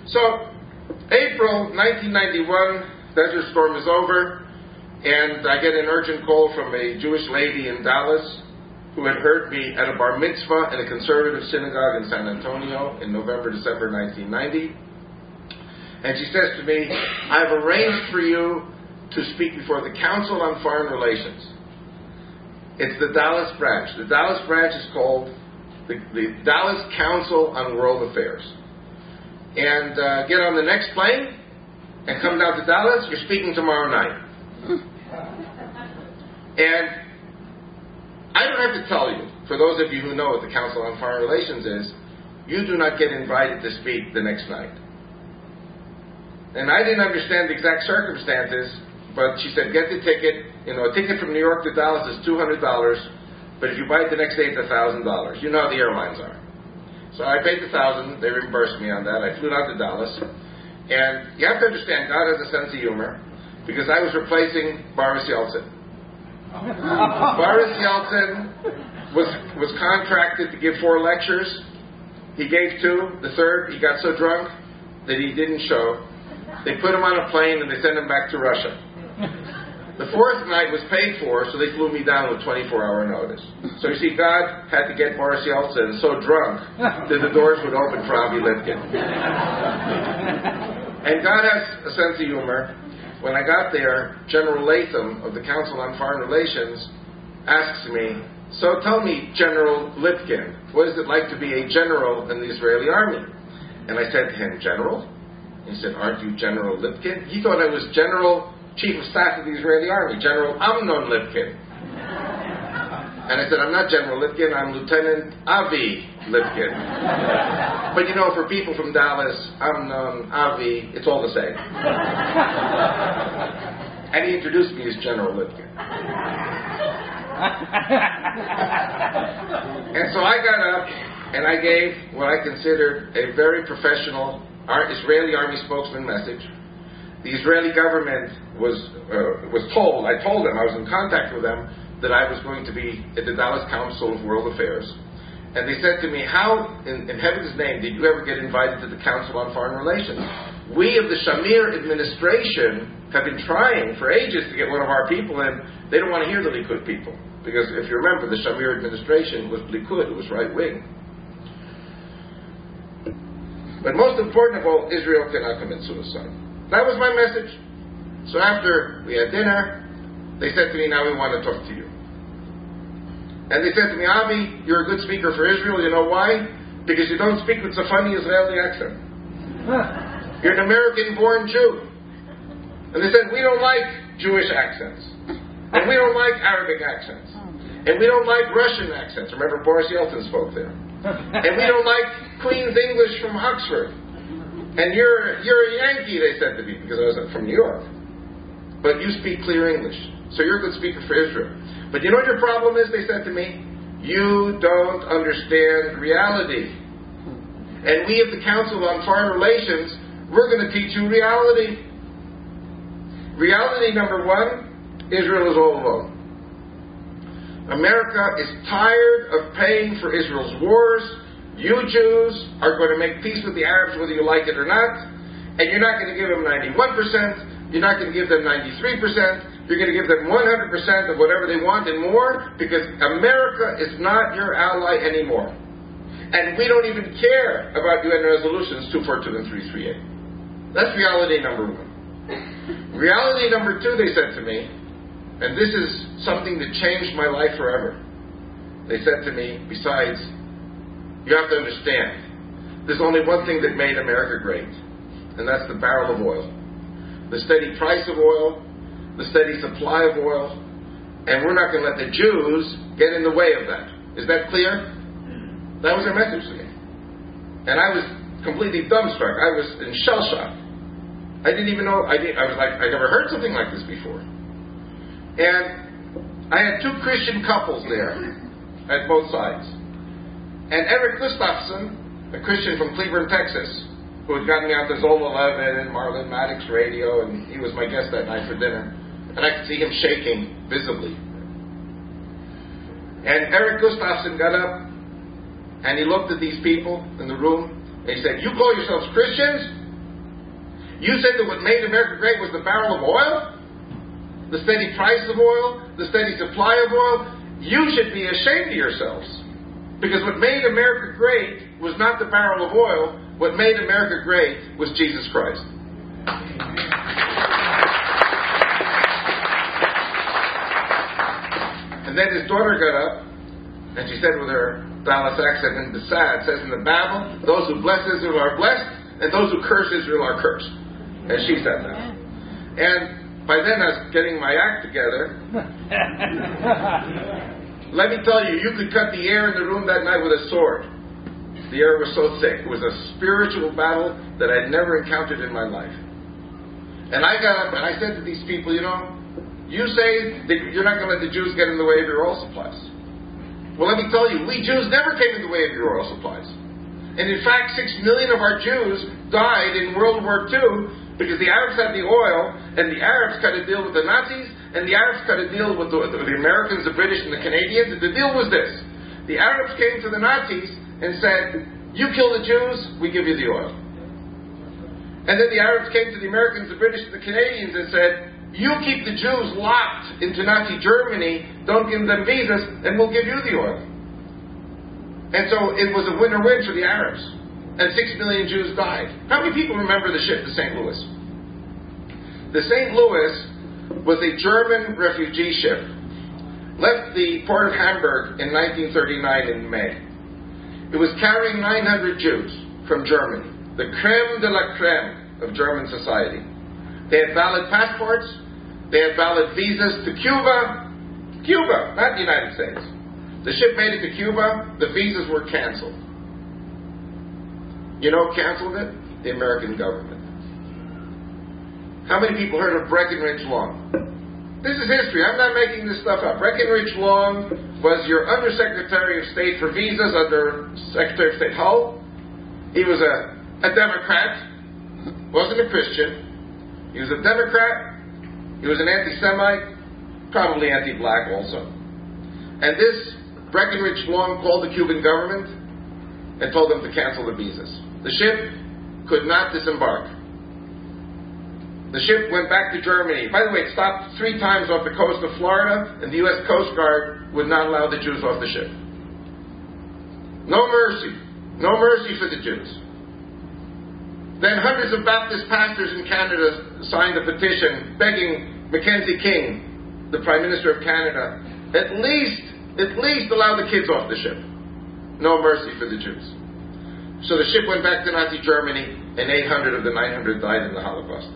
So, April 1991, Desert Storm is over, and I get an urgent call from a Jewish lady in Dallas who had heard me at a bar mitzvah in a conservative synagogue in San Antonio in November, December 1990. And she says to me, I've arranged for you to speak before the Council on Foreign Relations. It's the Dallas branch. The Dallas branch is called the Dallas Council on World Affairs. And get on the next plane and come down to Dallas. You're speaking tomorrow night. And I don't have to tell you, for those of you who know what the Council on Foreign Relations is, you do not get invited to speak the next night. And I didn't understand the exact circumstances, but she said, get the ticket. You know, a ticket from New York to Dallas is $200, but if you buy it the next day, it's $1,000. You know how the airlines are. So I paid the $1,000. They reimbursed me on that. I flew down to Dallas. And you have to understand, God has a sense of humor, because I was replacing Boris Yeltsin. Boris Yeltsin was contracted to give 4 lectures. He gave 2. The third, he got so drunk that he didn't show. They put him on a plane and they sent him back to Russia. The 4th night was paid for, so they flew me down with 24-hour notice. So you see, God had to get Boris Yeltsin so drunk that the doors would open for Avi Lipkin. And God has a sense of humor. When I got there, General Latham of the Council on Foreign Relations asks me, so tell me, General Lipkin, what is it like to be a general in the Israeli army? And I said to him, General? He said, aren't you General Lipkin? He thought I was General Chief of Staff of the Israeli Army, General Amnon Lipkin. And I said, I'm not General Lipkin, I'm Lieutenant Avi Lipkin. But you know, for people from Dallas, Amnon, Avi, it's all the same. And he introduced me as General Lipkin. And so I got up and I gave what I considered a very professional Israeli Army spokesman message. The Israeli government was told, I told them, I was in contact with them, that I was going to be at the Dallas Council of World Affairs. And they said to me, how in heaven's name did you ever get invited to the Council on Foreign Relations? We of the Shamir administration have been trying for ages to get one of our people in. They don't want to hear the Likud people. Because if you remember, the Shamir administration was Likud, it was right-wing. But most important of all, Israel cannot commit suicide. That was my message. So after we had dinner, they said to me, now we want to talk to you. And they said to me, Avi, you're a good speaker for Israel. You know why? Because you don't speak with a funny Israeli accent. You're an American-born Jew. And they said, we don't like Jewish accents. And we don't like Arabic accents. And we don't like Russian accents. Remember, Boris Yeltsin spoke there. And we don't like Queen's English from Oxford. And you're a Yankee, they said to me, because I was from New York. But you speak clear English. So you're a good speaker for Israel. But you know what your problem is, they said to me? You don't understand reality. And we at the Council on Foreign Relations, we're going to teach you reality. Reality number 1, Israel is all alone. America is tired of paying for Israel's wars. You Jews are going to make peace with the Arabs whether you like it or not. And you're not going to give them 91%. You're not going to give them 93%. You're going to give them 100% of whatever they want and more, because America is not your ally anymore. And we don't even care about UN resolutions 242 and 338. That's reality number 1. Reality number 2, they said to me, and this is something that changed my life forever. They said to me, besides, you have to understand, there's only one thing that made America great, and that's the barrel of oil. The steady price of oil, the steady supply of oil, and we're not going to let the Jews get in the way of that. Is that clear? That was their message to me. And I was completely dumbstruck. I was in shell shock. I didn't even know, I was like, I never heard something like this before. And I had 2 Christian couples there at both sides. And Eric Gustafson, a Christian from Cleveland, Texas, who had gotten me out to Zola 11 and Marlon Maddox radio, and he was my guest that night for dinner. And I could see him shaking visibly. And Eric Gustafson got up, and he looked at these people in the room, and he said, you call yourselves Christians? You said that what made America great was the barrel of oil? The steady price of oil? The steady supply of oil? You should be ashamed of yourselves. Because what made America great was not the barrel of oil. What made America great was Jesus Christ. And then his daughter got up, and she said with her Dallas accent, and Besad says in the Bible, those who bless Israel are blessed, and those who curse Israel are cursed. And she said that. And by then I was getting my act together. Let me tell you, you could cut the air in the room that night with a sword. The air was so thick. It was a spiritual battle that I'd never encountered in my life. And I got up and I said to these people, you say that you're not going to let the Jews get in the way of your oil supplies. Well, let me tell you, we Jews never came in the way of your oil supplies. And in fact, 6 million of our Jews died in World War II because the Arabs had the oil, and the Arabs cut a deal with the Nazis, and the Arabs cut a deal with the Americans, the British, and the Canadians. And the deal was this. The Arabs came to the Nazis and said, you kill the Jews, we give you the oil. And then the Arabs came to the Americans, the British, and the Canadians and said, you keep the Jews locked into Nazi Germany, don't give them visas, and we'll give you the oil. And so it was a win-win for the Arabs. And 6 million Jews died. How many people remember the ship, the St. Louis? The St. Louis was a German refugee ship. Left the port of Hamburg in 1939 in May. It was carrying 900 Jews from Germany. The creme de la creme of German society. They had valid passports. They had valid visas to Cuba. Cuba, not the United States. The ship made it to Cuba. The visas were canceled. You know who canceled it? The American government. How many people heard of Breckinridge Long? This is history. I'm not making this stuff up. Breckinridge Long was your Undersecretary of State for Visas under Secretary of State Hull. He was a Democrat. Wasn't a Christian. He was a Democrat. He was an anti-Semite. Probably anti-black also. And this Breckinridge Long called the Cuban government and told them to cancel the visas. The ship could not disembark. The ship went back to Germany. By the way, it stopped 3 times off the coast of Florida, and the U.S. Coast Guard would not allow the Jews off the ship. No mercy. No mercy for the Jews. Then hundreds of Baptist pastors in Canada signed a petition begging Mackenzie King, the Prime Minister of Canada, at least allow the kids off the ship. No mercy for the Jews. So the ship went back to Nazi Germany, and 800 of the 900 died in the Holocaust.